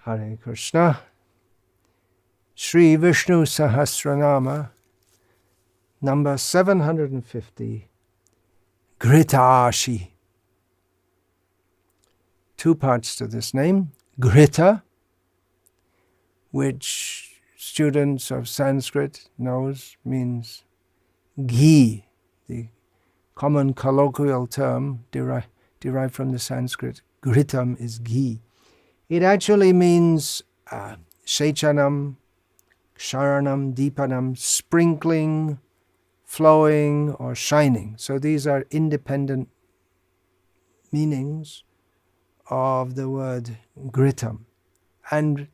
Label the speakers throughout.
Speaker 1: Hare Krishna. Sri Vishnu Sahasranama, number 750, Ghrtasi. Two parts to this name. Ghrita, which students of Sanskrit knows means ghee, the common colloquial term derived from the Sanskrit. Ghritam is ghee. It actually means sechanam, sharanam, deepanam, sprinkling, flowing, or shining. So these are independent meanings of the word ghritam. And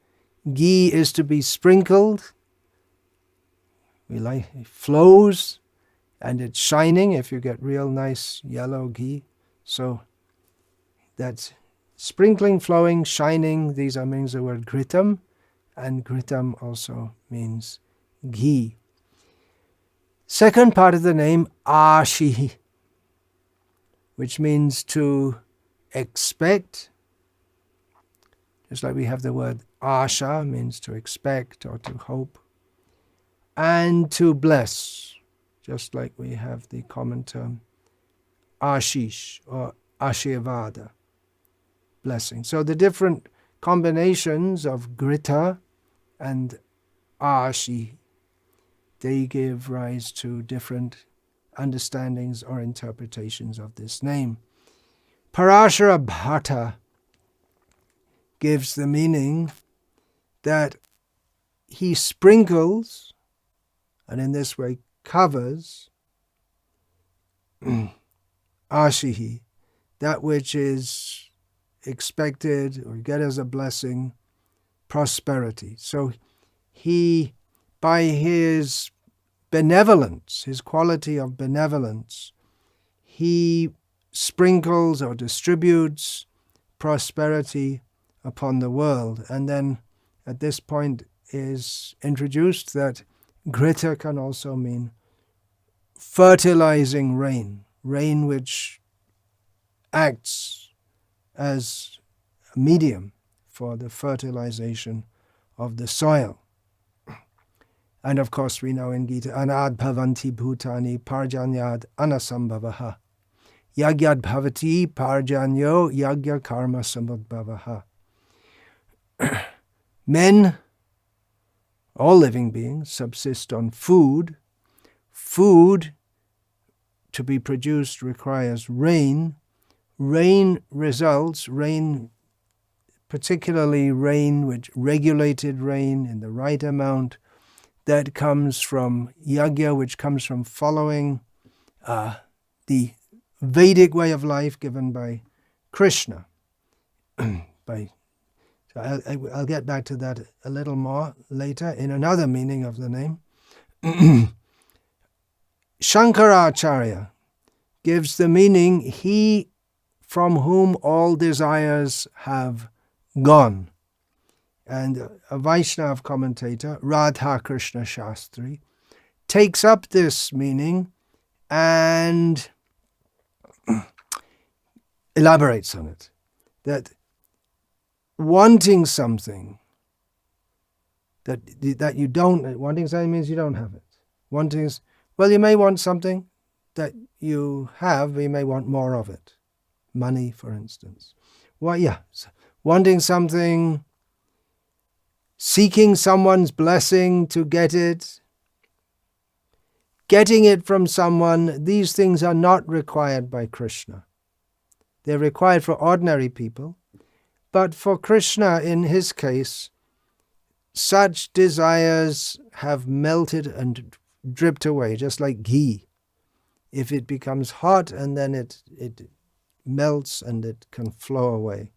Speaker 1: ghee is to be sprinkled. It flows, and it's shining if you get real nice yellow ghee. So that's sprinkling, flowing, shining. These are meanings of the word ghritam. And ghritam also means ghee. Second part of the name, ashi, which means to expect. Just like we have the word asha, means to expect or to hope. And to bless, just like we have the common term ashish or ashirvada, blessing. So the different combinations of grita and ashi, they give rise to different understandings or interpretations of this name. Parashara Bhatta gives the meaning that he sprinkles, and in this way covers, ashihi, that which is expected or get as a blessing, prosperity. So he, by his benevolence, his quality of benevolence, he sprinkles or distributes prosperity upon the world. And then at this point is introduced that Ghrita can also mean fertilizing rain, rain which acts as a medium for the fertilization of the soil. And of course we know in Gita, anad bhavanti bhutani parjanyad anasambhavaha. Yagyad bhavati parjanyo yagya karma samudbhavaha. Men, all living beings, subsist on food. Food to be produced requires rain. Rain results, particularly rain, which regulated rain in the right amount, that comes from yagya, which comes from following the Vedic way of life given by Krishna. I'll get back to that a little more later in another meaning of the name. Shankaracharya gives the meaning, he from whom all desires have gone. And a Vaishnava commentator, Radha Krishna Shastri, takes up this meaning and elaborates on it. That wanting something that you don't, wanting something means you don't have it. Wanting is, well, you may want something that you have, but you may want more of it. Money, for instance. Well, yeah, wanting something, seeking someone's blessing to get it, getting it from someone, these things are not required by Krishna. They're required for ordinary people, but for Krishna, in his case, such desires have melted and dripped away, just like ghee. If it becomes hot and then it melts and it can flow away.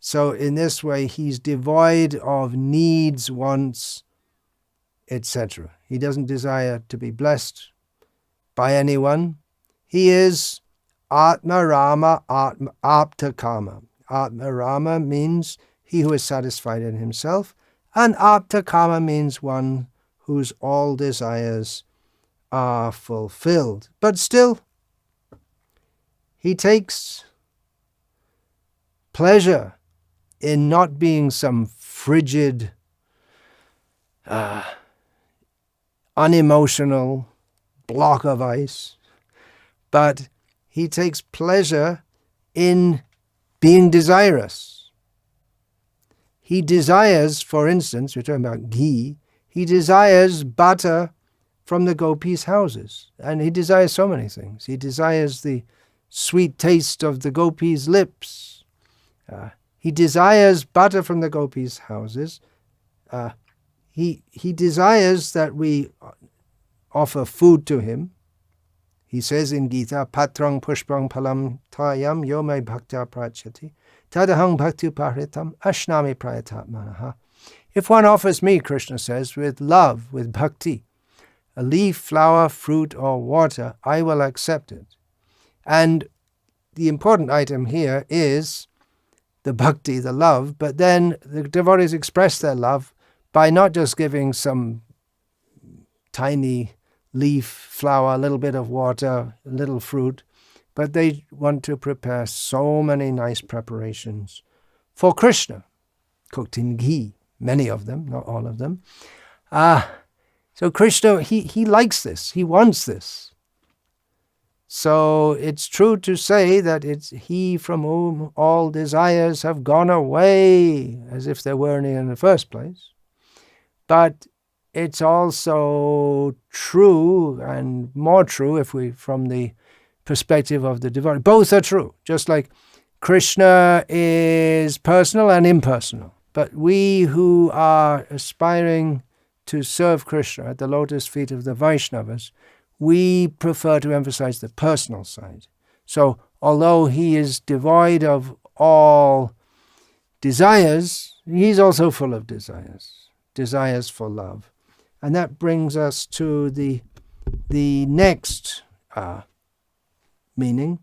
Speaker 1: So in this way, he's devoid of needs, wants, etc. He doesn't desire to be blessed by anyone. He is Atma Rama, Apta Kama. Atma Rama means he who is satisfied in himself, and Apta Kama means one whose all desires are fulfilled. But still, he takes pleasure in not being some frigid, unemotional block of ice, but he takes pleasure in being desirous. He desires, for instance, we're talking about ghee, he desires butter from the gopis' houses. And he desires so many things. He desires the sweet taste of the gopis' lips. He desires butter from the gopis' houses. He desires that we offer food to him. He says in Gita, Patrang pushpang palam tayam yo me bhakta prachati tadahang bhakti upahritam ashnami prayatatmanaha. If one offers me, Krishna says, with love, with bhakti, a leaf, flower, fruit, or water, I will accept it. And the important item here is the bhakti, the love, but then the devotees express their love by not just giving some tiny leaf, flower, a little bit of water, a little fruit, but they want to prepare so many nice preparations for Krishna, cooked in ghee, many of them, not all of them. So Krishna, he likes this, he wants this. So it's true to say that it's he from whom all desires have gone away, as if there weren't any in the first place. But it's also true, and more true if we, from the perspective of the devotee. Both are true, just like Krishna is personal and impersonal. But we who are aspiring to serve Krishna at the lotus feet of the Vaishnavas, we prefer to emphasize the personal side. So, although he is devoid of all desires, he's also full of desires for love. And that brings us to the next meaning.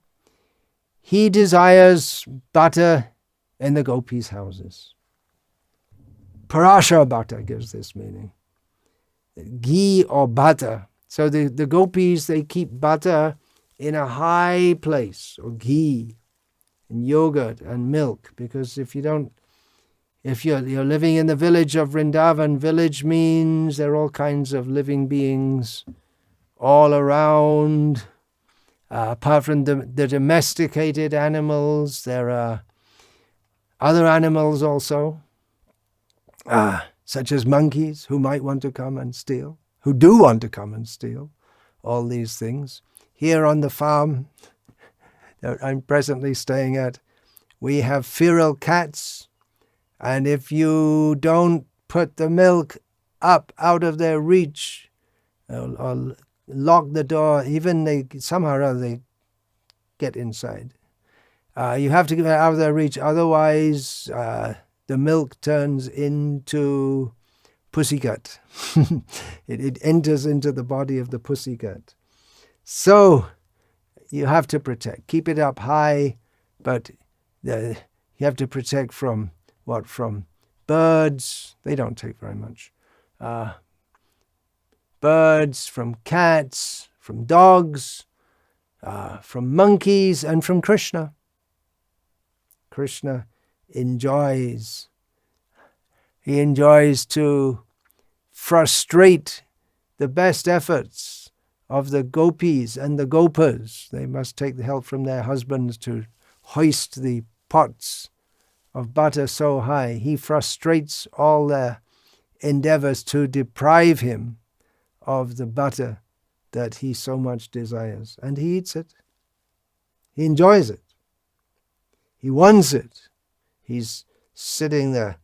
Speaker 1: He desires butter in the gopis' houses. Parashara butter gives this meaning. Ghee or butter. So the gopis, they keep butter in a high place, or ghee, and yogurt and milk, because if you're living in the village of Vrindavan, village means there are all kinds of living beings all around. Apart from the domesticated animals, there are other animals also, such as monkeys who might want to come and steal, who do want to come and steal all these things. Here on the farm that I'm presently staying at, we have feral cats, and if you don't put the milk up out of their reach or lock the door, even somehow or other they get inside. You have to get it out of their reach, otherwise the milk turns into pussycat. It enters into the body of the pussycat. So you have to protect. Keep it up high, but you have to protect from what? From birds. They don't take very much. Birds, from cats, from dogs, from monkeys, and from Krishna. Krishna enjoys to frustrate the best efforts of the gopis and the gopas. They must take the help from their husbands to hoist the pots of butter so high. He frustrates all their endeavors to deprive him of the butter that he so much desires. And he eats it. He enjoys it. He wants it. He's sitting there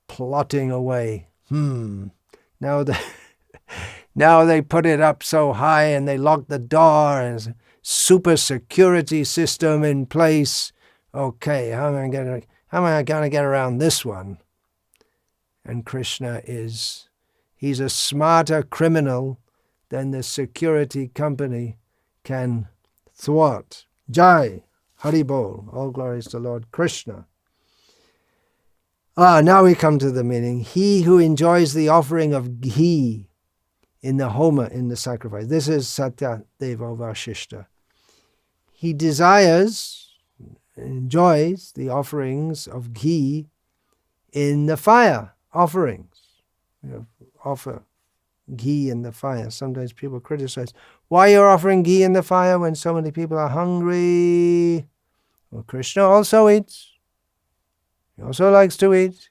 Speaker 1: plotting away. Now they put it up so high and they lock the door and there's a super security system in place. Okay, how am I going to get around this one? And Krishna he's a smarter criminal than the security company can thwart. Jai, Haribol, all glories to Lord Krishna. Now we come to the meaning. He who enjoys the offering of ghee in the homa, in the sacrifice. This is Satya Deva Vashishta. He enjoys the offerings of ghee in the fire offerings. Offer ghee in the fire. Sometimes people criticize, why you're offering ghee in the fire when so many people are hungry? Well, Krishna also eats. He also likes to eat.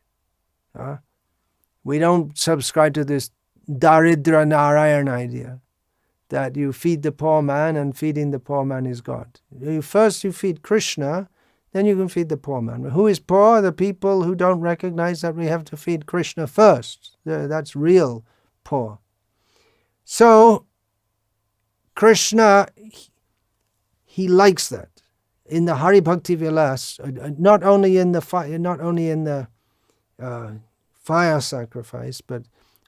Speaker 1: We don't subscribe to this Daridra Narayan idea that you feed the poor man and feeding the poor man is God. First you feed Krishna, then you can feed the poor man. Who is poor? The people who don't recognize that we have to feed Krishna first. That's real poor. So Krishna, he likes that. In the Hari Bhakti Vilas, not only in the fire sacrifice, but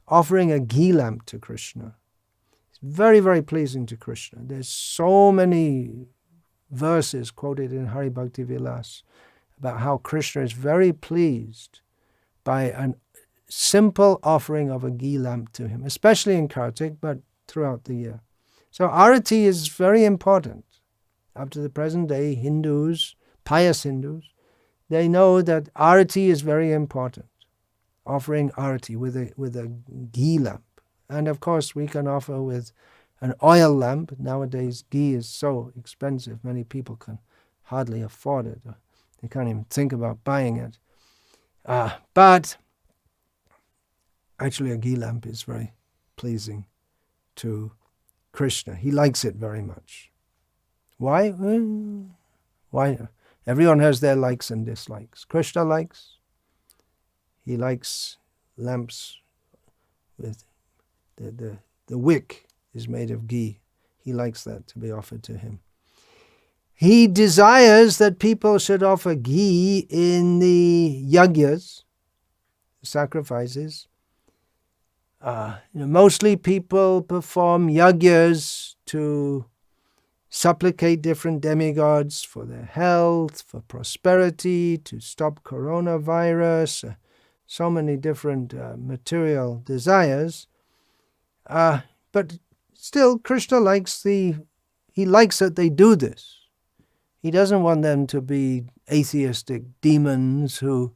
Speaker 1: offering a ghee lamp to Krishna. It's very, very pleasing to Krishna. There's so many verses quoted in Hari Bhakti Vilas about how Krishna is very pleased by a simple offering of a ghee lamp to him, especially in Kartik, but throughout the year. So Arati is very important. Up to the present day, Hindus, pious Hindus, they know that Arati is very important. Offering Arati with a ghee lamp. And of course, we can offer with an oil lamp. Nowadays, ghee is so expensive, many people can hardly afford it. They can't even think about buying it. But actually, a ghee lamp is very pleasing to Krishna. He likes it very much. Why? Why? Everyone has their likes and dislikes. Krishna likes. He likes lamps with the wick is made of ghee. He likes that to be offered to him. He desires that people should offer ghee in the yagyas, sacrifices. Mostly people perform yagyas to supplicate different demigods for their health, for prosperity, to stop coronavirus, so many different material desires. But still, Krishna likes that they do this. He doesn't want them to be atheistic demons who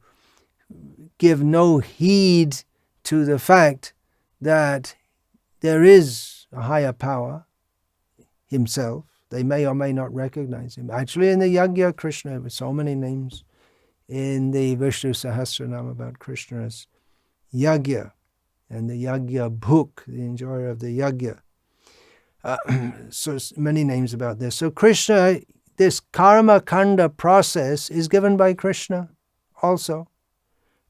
Speaker 1: give no heed to the fact that there is a higher power, himself. They may or may not recognize him. Actually, in the Yagya, Krishna, with so many names in the Vishnu Sahasranama about Krishna as Yagya, and the Yagya Bhuk, the enjoyer of the Yagya. So many names about this. So Krishna, this karma kanda process is given by Krishna also.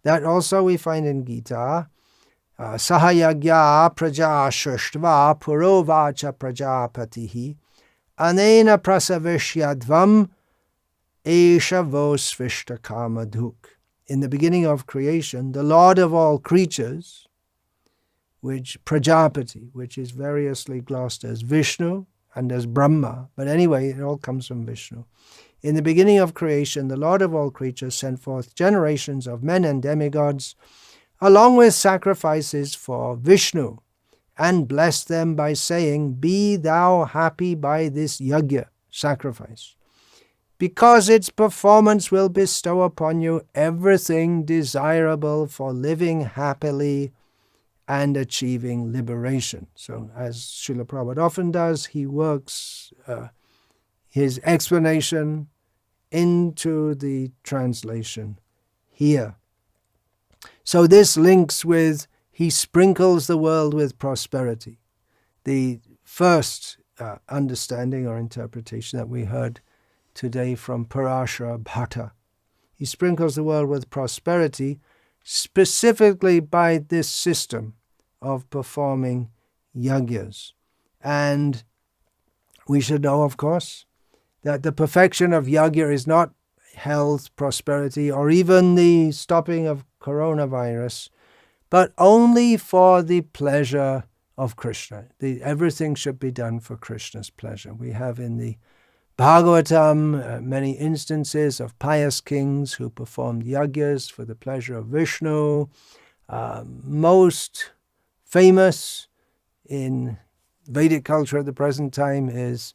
Speaker 1: That also we find in Gita. Sahayagya praja shrashtva purovacha prajapatihi anena prasavishyadvam esha vosvishta kamadhuk. In the beginning of creation, the Lord of all creatures, which Prajapati, which is variously glossed as Vishnu and as Brahma, but anyway, it all comes from Vishnu. In the beginning of creation, the Lord of all creatures sent forth generations of men and demigods, along with sacrifices for Vishnu, and blessed them by saying, "Be thou happy by this yagya," sacrifice, because its performance will bestow upon you everything desirable for living happily and achieving liberation. So as Srila Prabhupada often does, he works his explanation into the translation here. So this links with, he sprinkles the world with prosperity. The first understanding or interpretation that we heard today from Parashara Bhatta. He sprinkles the world with prosperity specifically by this system of performing yagyas. And we should know, of course, that the perfection of yagya is not health, prosperity, or even the stopping of coronavirus, but only for the pleasure of Krishna. Everything should be done for Krishna's pleasure. We have in the Bhagavatam many instances of pious kings who performed yagyas for the pleasure of Vishnu. Most famous in Vedic culture at the present time is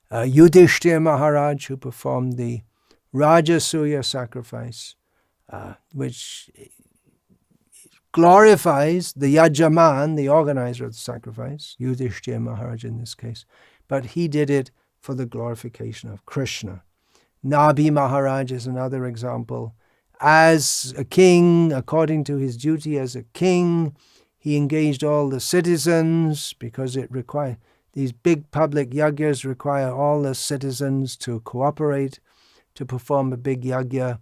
Speaker 1: Yudhishthira Maharaj, who performed the Rajasuya sacrifice which glorifies the Yajaman, the organizer of the sacrifice, Yudhishthira Maharaj in this case, but he did it for the glorification of Krishna. Nabi Maharaj is another example. As a king, according to his duty as a king, he engaged all the citizens because these big public yajnas require all the citizens to cooperate to perform a big yajna.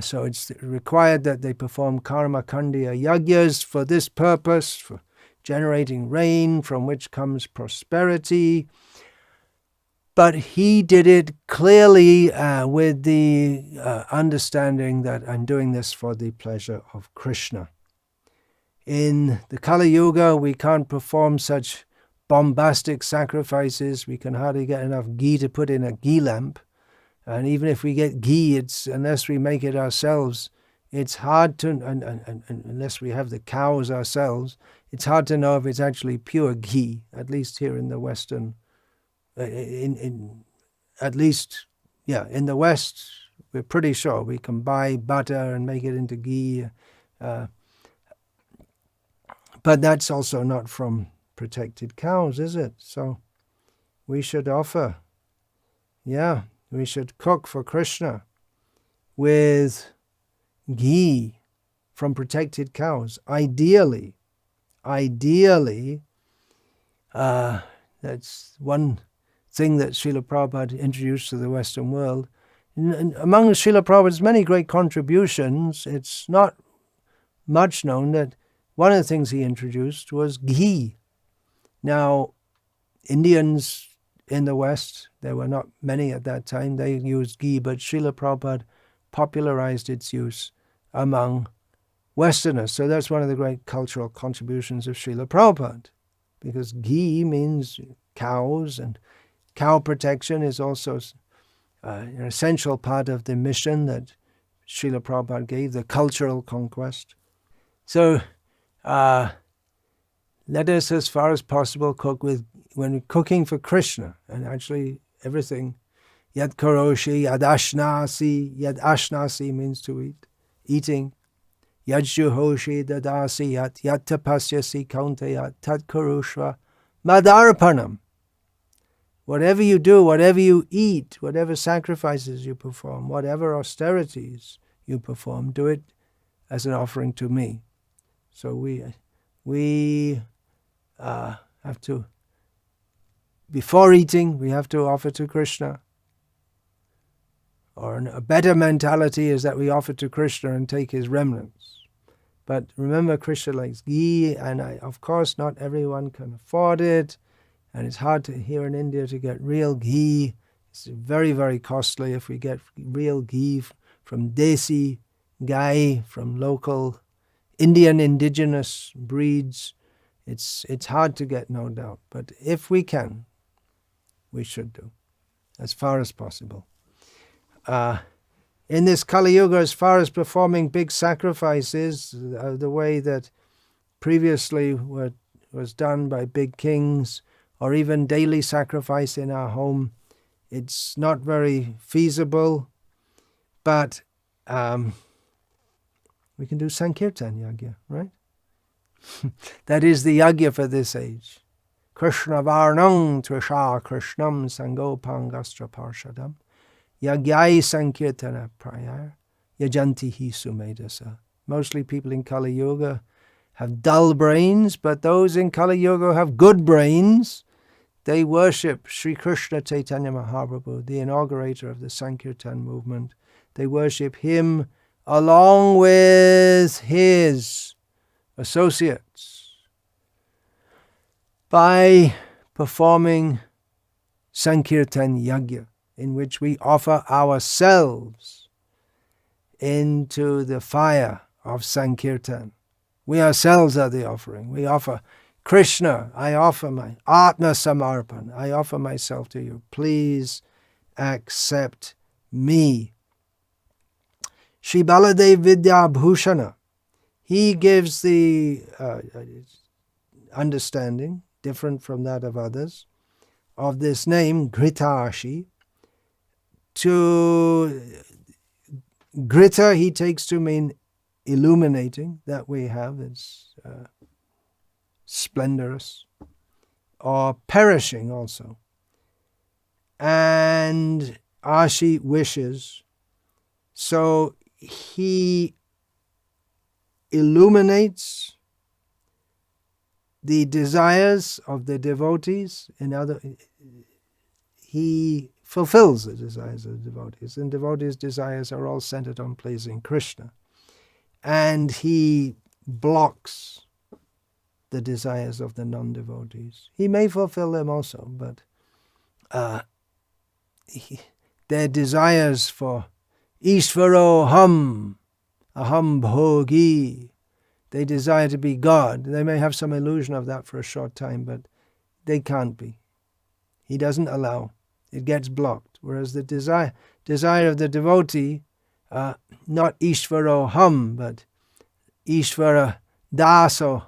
Speaker 1: So it's required that they perform karma kandiya yajnas for this purpose, for generating rain from which comes prosperity. But he did it clearly with the understanding that I'm doing this for the pleasure of Krishna. In the Kali Yuga, we can't perform such bombastic sacrifices. We can hardly get enough ghee to put in a ghee lamp. And even if we get ghee, unless we make it ourselves, it's hard to, unless we have the cows ourselves, it's hard to know if it's actually pure ghee, at least here in the Western, in the West, we're pretty sure we can buy butter and make it into ghee. But that's also not from protected cows, is it? So we should offer, we should cook for Krishna with ghee from protected cows. Ideally, that's one thing that Srila Prabhupada introduced to the Western world. And among Srila Prabhupada's many great contributions, it's not much known that one of the things he introduced was ghee. Now, Indians in the West, there were not many at that time, they used ghee, but Srila Prabhupada popularized its use among Westerners. So that's one of the great cultural contributions of Srila Prabhupada, because ghee means cows, and cow protection is also an essential part of the mission that Srila Prabhupada gave, the cultural conquest. So let us, as far as possible, cook when we're cooking for Krishna, and actually everything, yad karoshi, yad ashnasi means to eat, eating, yad juhoshi dadasi yad tapasyasi kaunteyat tat karushva madarpanam. Whatever you do, whatever you eat, whatever sacrifices you perform, whatever austerities you perform, do it as an offering to me. So we have to, before eating, we have to offer to Krishna. Or a better mentality is that we offer to Krishna and take his remnants. But remember, Krishna likes ghee, and of course not everyone can afford it, and it's hard here in India to get real ghee. It's very, very costly. If we get real ghee from desi gai, from local Indian indigenous breeds, it's hard to get, no doubt. But if we can, we should do, as far as possible. In this Kali Yuga, as far as performing big sacrifices, the way that previously was done by big kings, or even daily sacrifice in our home, it's not very feasible, but we can do Sankirtan Yajna, right? That is the Yajna for this age. Krishna Varnam Trisha Krishnam Sangopangastra Parshadam Yagyai Sankirtana Prayar Yajantihi Sumedasa. Mostly people in Kali Yuga have dull brains, but those in Kali Yuga have good brains. They worship Sri Krishna Chaitanya Mahaprabhu, the inaugurator of the Sankirtan movement. They worship him along with his associates by performing Sankirtan Yajna, in which we offer ourselves into the fire of Sankirtan. We ourselves are the offering. We offer Krishna, I offer my Atma Samarpan, I offer myself to you. Please accept me. Shri Baladev Vidya Bhushana, he gives the understanding, different from that of others, of this name, Ghrtasi, to Ghrita he takes to mean illuminating, that we have is splendorous, or perishing also. And Ashi wishes, so he illuminates the desires of the devotees. He fulfills the desires of the devotees, and devotees' desires are all centered on pleasing Krishna. And he blocks the desires of the non-devotees. He may fulfill them also, but their desires for Ishvaro aham bhogi, they desire to be God. They may have some illusion of that for a short time, but they can't be. He doesn't allow. It gets blocked. Whereas the desire of the devotee, not Ishvaro ham, but Ishvara daso.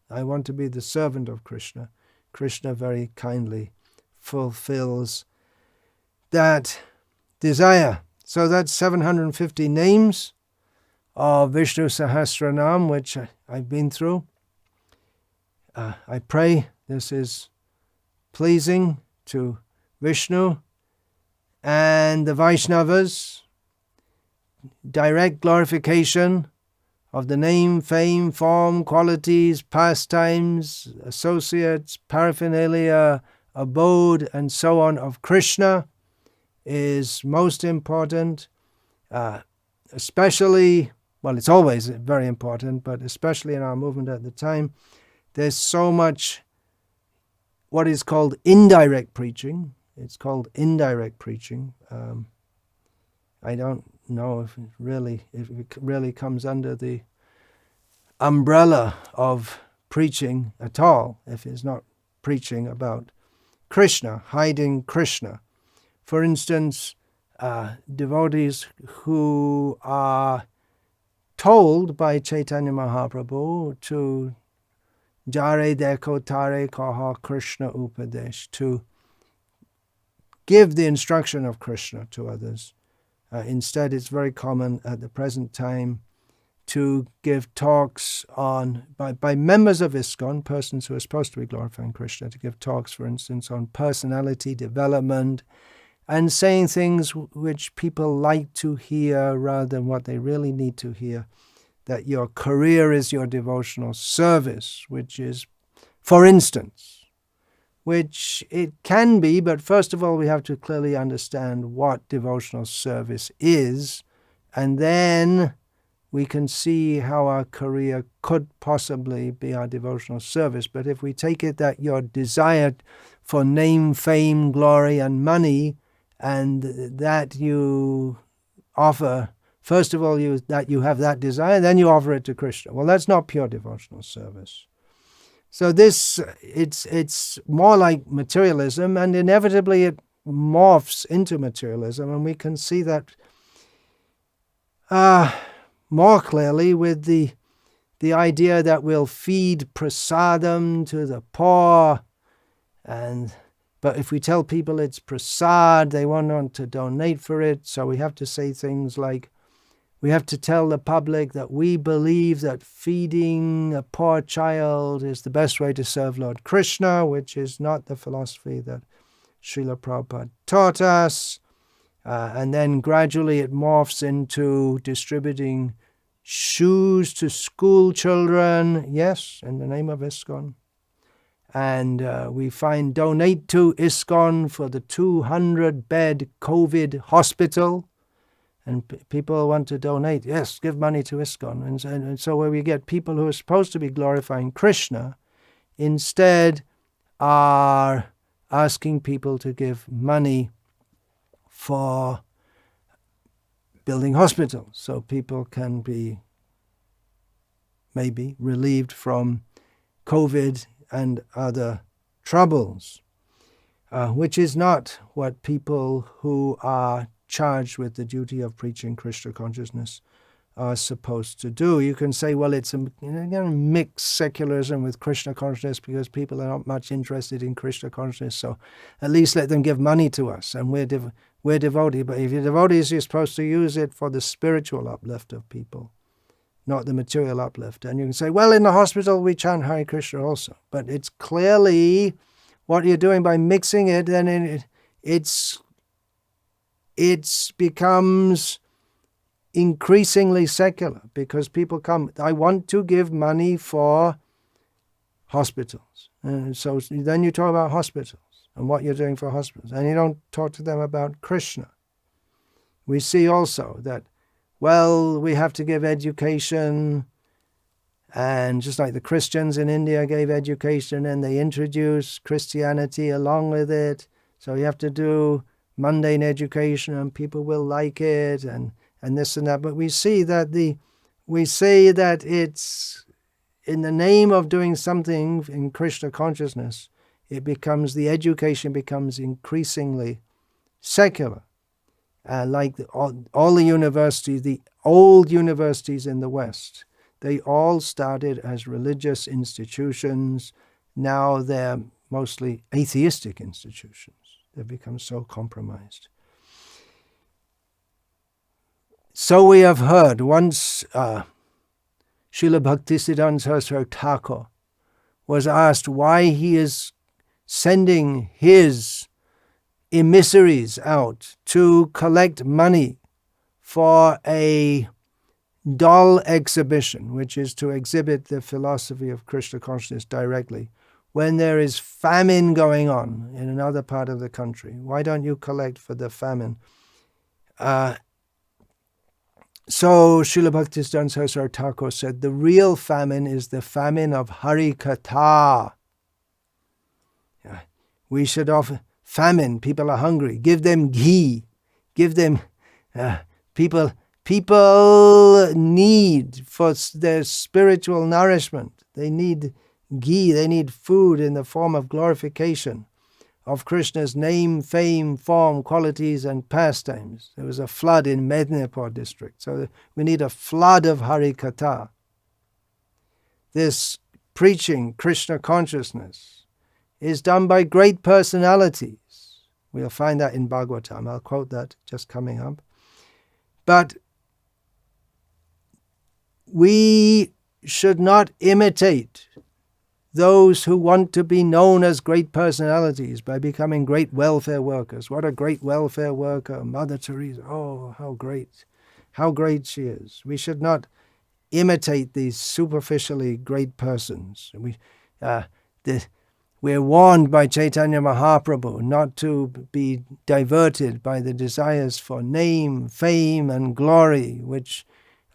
Speaker 1: I want to be the servant of Krishna. Krishna very kindly fulfills that desire. So that's 750 names of Vishnu Sahasranama, which I've been through. I pray this is pleasing to Vishnu and the Vaishnavas. Direct glorification of the name, fame, form, qualities, pastimes, associates, paraphernalia, abode, and so on of Krishna is most important, especially, well, it's always very important, but especially in our movement at the time, there's so much what is called indirect preaching. It's called indirect preaching. I don't know if it really comes under the umbrella of preaching at all, if it's not preaching about Krishna, hiding Krishna. For instance, devotees who are told by Chaitanya Mahaprabhu to jare dekho tare kaha Krishna upadesh, to give the instruction of Krishna to others. Instead, it's very common at the present time to give talks by members of ISKCON, persons who are supposed to be glorifying Krishna, to give talks, for instance, on personality development and saying things which people like to hear rather than what they really need to hear, that your career is your devotional service, which is, for instance, which it can be, but first of all we have to clearly understand what devotional service is, and then we can see how our career could possibly be our devotional service. But if we take it that your desire for name, fame, glory, and money, and that you offer, first of all, that you have that desire, then you offer it to Krishna. Well, that's not pure devotional service. So it's more like materialism, and inevitably it morphs into materialism, and we can see that more clearly with the idea that we'll feed prasadam to the poor, but if we tell people it's prasad, they won't want to donate for it, so we have to say things like, we have to tell the public that we believe that feeding a poor child is the best way to serve Lord Krishna, which is not the philosophy that Srila Prabhupada taught us. And then gradually it morphs into distributing shoes to school children, yes, in the name of ISKCON. And we find donate to ISKCON for the 200-bed COVID hospital. And people want to donate, yes, give money to ISKCON. And so where we get people who are supposed to be glorifying Krishna, instead are asking people to give money for building hospitals, so people can be maybe relieved from COVID and other troubles, which is not what people who are charged with the duty of preaching Krishna consciousness are supposed to do. You can say, well, it's a mixed secularism with Krishna consciousness because people are not much interested in Krishna consciousness, so at least let them give money to us, and we're devotees. But if you're devotees, you're supposed to use it for the spiritual uplift of people, not the material uplift. And you can say, well, in the hospital we chant Hare Krishna also. But it's clearly what you're doing by mixing it, then it becomes increasingly secular, because people come, I want to give money for hospitals. So then you talk about hospitals and what you're doing for hospitals, and you don't talk to them about Krishna. We see also that, well, we have to give education, and just like the Christians in India gave education and they introduced Christianity along with it, so you have to do mundane education and people will like it, and this and that. But we say that it's in the name of doing something in Krishna consciousness, the education becomes increasingly secular. Like all the universities, the old universities in the West, they all started as religious institutions. Now they're mostly atheistic institutions. They've become so compromised. So we have heard once Srila Bhaktisiddhanta Saraswati Thakur was asked why he is sending his emissaries out to collect money for a doll exhibition, which is to exhibit the philosophy of Krishna consciousness directly, when there is famine going on in another part of the country. Why don't you collect for the famine? So Srila Bhaktisiddhanta Saraswati Thakur said, the real famine is the famine of Harikatha. We should offer famine. People are hungry. Give them ghee. Give them people need for their spiritual nourishment. They need ghee. They need food in the form of glorification of Krishna's name, fame, form, qualities, and pastimes. There was a flood in Medinipur district, so we need a flood of Harikatha. This preaching Krishna consciousness is done by great personalities. We'll find that in Bhagavatam. I'll quote that just coming up. But we should not imitate those who want to be known as great personalities by becoming great welfare workers. What a great welfare worker, Mother Teresa. Oh, how great she is. We should not imitate these superficially great persons. We're warned by Chaitanya Mahaprabhu not to be diverted by the desires for name, fame, and glory, which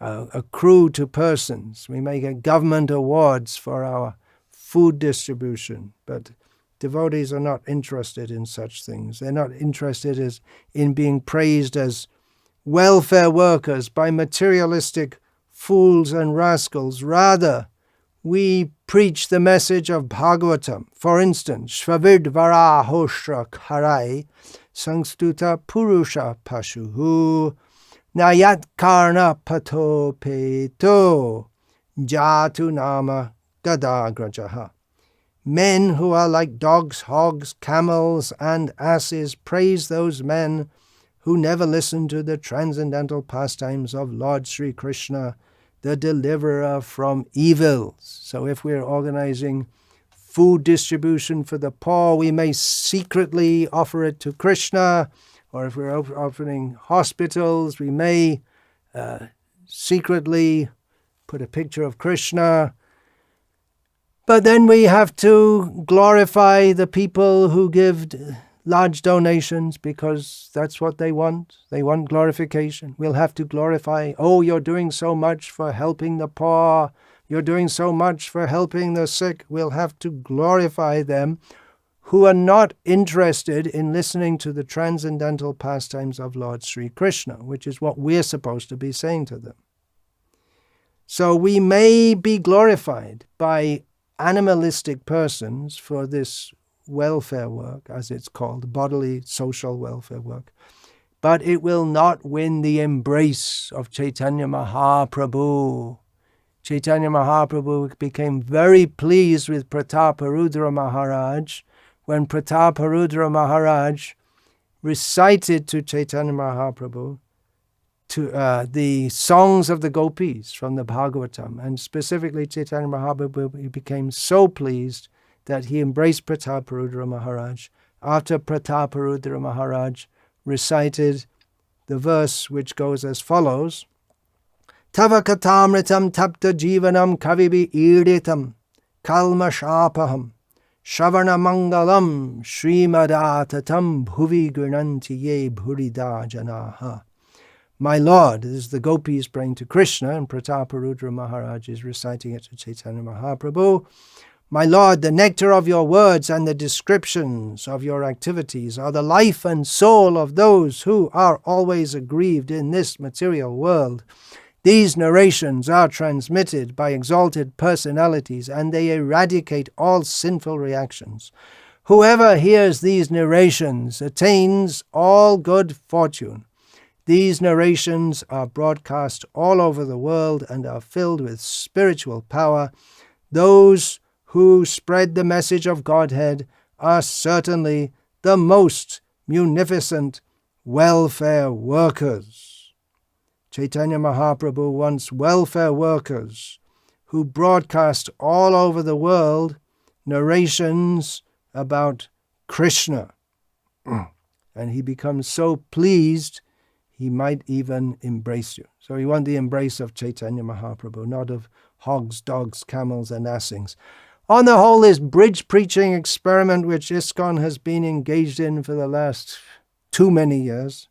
Speaker 1: accrue to persons. We may get government awards for our food distribution, but devotees are not interested in such things. They're not interested in being praised as welfare workers by materialistic fools and rascals. Rather, we preach the message of Bhagavatam. For instance, Shvavid Varahoshra Karai Sangstuta Purusha Pashuhu Nayat Karna Pato Peto Jatu Nama Gadagrajaha. Men who are like dogs, hogs, camels, and asses praise those men who never listen to the transcendental pastimes of Lord Sri Krishna, the deliverer from evils. So if we're organizing food distribution for the poor, we may secretly offer it to Krishna, or if we're offering hospitals, we may secretly put a picture of Krishna. But then we have to glorify the people who give large donations because that's what they want. They want glorification. We'll have to glorify, oh, you're doing so much for helping the poor. You're doing so much for helping the sick. We'll have to glorify them who are not interested in listening to the transcendental pastimes of Lord Sri Krishna, which is what we're supposed to be saying to them. So we may be glorified by animalistic persons for this welfare work, as it's called, bodily social welfare work. but it will not win the embrace of Chaitanya Mahaprabhu. Chaitanya Mahaprabhu became very pleased with Prataparudra Maharaj when Prataparudra Maharaj recited to Chaitanya Mahaprabhu the songs of the gopis from the Bhagavatam. And specifically Chaitanya Mahaprabhu, he became so pleased that he embraced Prataparudra Maharaj after Prataparudra Maharaj recited the verse which goes as follows: Tava katamritam tapta jivanam kavibi iritam kalmashapaham Shavana mangalam Srimadatatam bhuvi gurnanti ye bhurida janaha. My Lord, this is the gopis praying to Krishna, and Prataparudra Maharaj is reciting it to Chaitanya Mahaprabhu. My Lord, the nectar of your words and the descriptions of your activities are the life and soul of those who are always aggrieved in this material world. These narrations are transmitted by exalted personalities, and they eradicate all sinful reactions. Whoever hears these narrations attains all good fortune. These narrations are broadcast all over the world and are filled with spiritual power. Those who spread the message of Godhead are certainly the most munificent welfare workers. Chaitanya Mahaprabhu wants welfare workers who broadcast all over the world narrations about Krishna. And he becomes so pleased, he might even embrace you. So you want the embrace of Chaitanya Mahaprabhu, not of hogs, dogs, camels, and asings. On the whole, this bridge preaching experiment which ISKCON has been engaged in for the last too many years,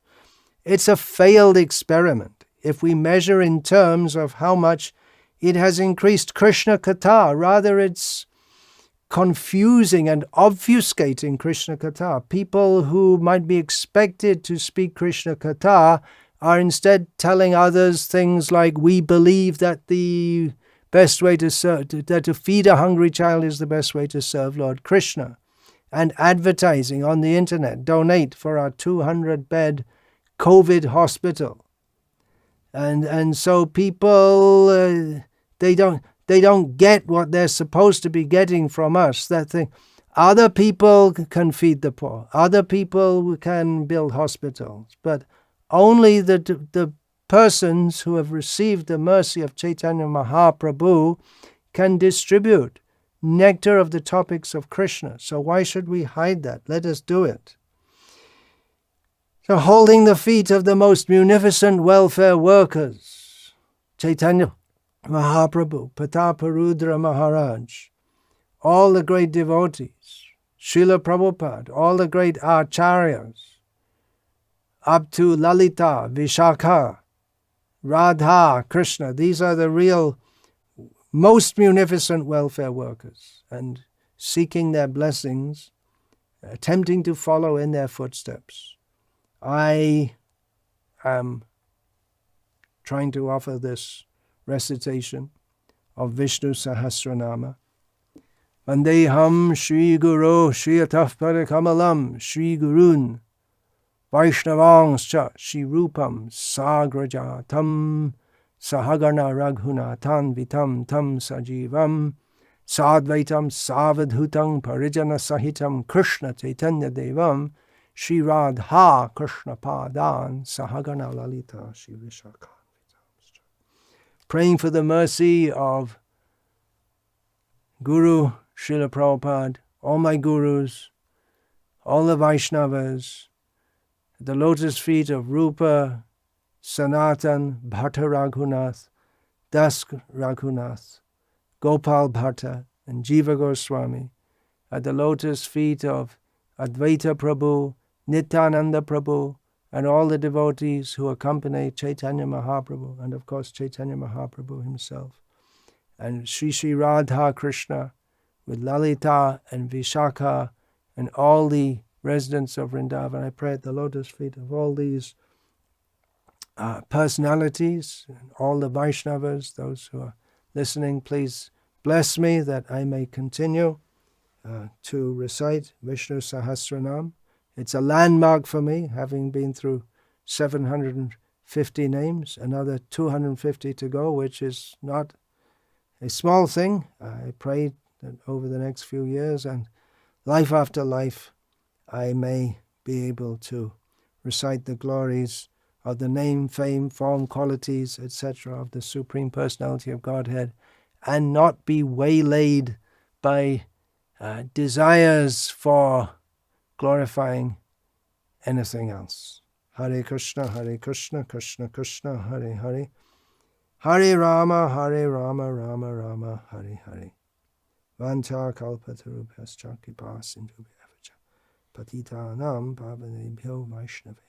Speaker 1: it's a failed experiment if we measure in terms of how much it has increased Krishna Katha. Rather, it's confusing and obfuscating Krishna Katha. People who might be expected to speak Krishna Katha are instead telling others things like, we believe that the best way to serve, that to feed a hungry child is the best way to serve Lord Krishna. And advertising on the internet, donate for our 200-bed COVID hospital. And so people, they don't get what they're supposed to be getting from us. That thing, other people can feed the poor, other people can build hospitals, but only the persons who have received the mercy of Chaitanya Mahaprabhu can distribute nectar of the topics of Krishna. So why should we hide that? Let us do it. So holding the feet of the most munificent welfare workers, Chaitanya Mahaprabhu, Prataparudra Maharaj, all the great devotees, Srila Prabhupada, all the great acharyas, up to Lalita, Vishaka, Radha, Krishna, these are the real most munificent welfare workers, and seeking their blessings, attempting to follow in their footsteps. I am trying to offer this recitation of Vishnu Sahasranama. Vandeham Shri Guru Shri Ataf Parakamalam Shri Gurun Vaishnavangscha Shri Rupam Sagrajatam Sahagana Raghunathan Vitam Tam Sajivam Sadvaitam Savadhutam Parijana Sahitam Krishna Chaitanya Devam Shri Radha Krishna Padan Sahagana Lalita Shri Vishaka. Praying for the mercy of Guru Srila Prabhupada, all my gurus, all the Vaishnavas, at the lotus feet of Rupa, Sanatan, Bhatta Raghunath, Das Raghunath, Gopal Bhatta, and Jiva Goswami, at the lotus feet of Advaita Prabhu, Nityananda Prabhu, and all the devotees who accompany Chaitanya Mahaprabhu, and of course Chaitanya Mahaprabhu himself, and Sri Radha Krishna, with Lalita and Vishaka, and all the residents of Vrindavan. I pray at the lotus feet of all these personalities, and all the Vaishnavas, those who are listening, please bless me that I may continue to recite Vishnu Sahasranam. It's a landmark for me, having been through 750 names, another 250 to go, which is not a small thing. I pray that over the next few years and life after life, I may be able to recite the glories of the name, fame, form, qualities, etc. of the Supreme Personality of Godhead, and not be waylaid by desires for glorifying anything else. Hare Krishna, Krishna Krishna, Hare Hare. Hare Rama, Rama Rama, Hare Hare. Vancha kalpatarubhyascha kripa sindhubhya vacha patitanam pavanebhyo vaishnave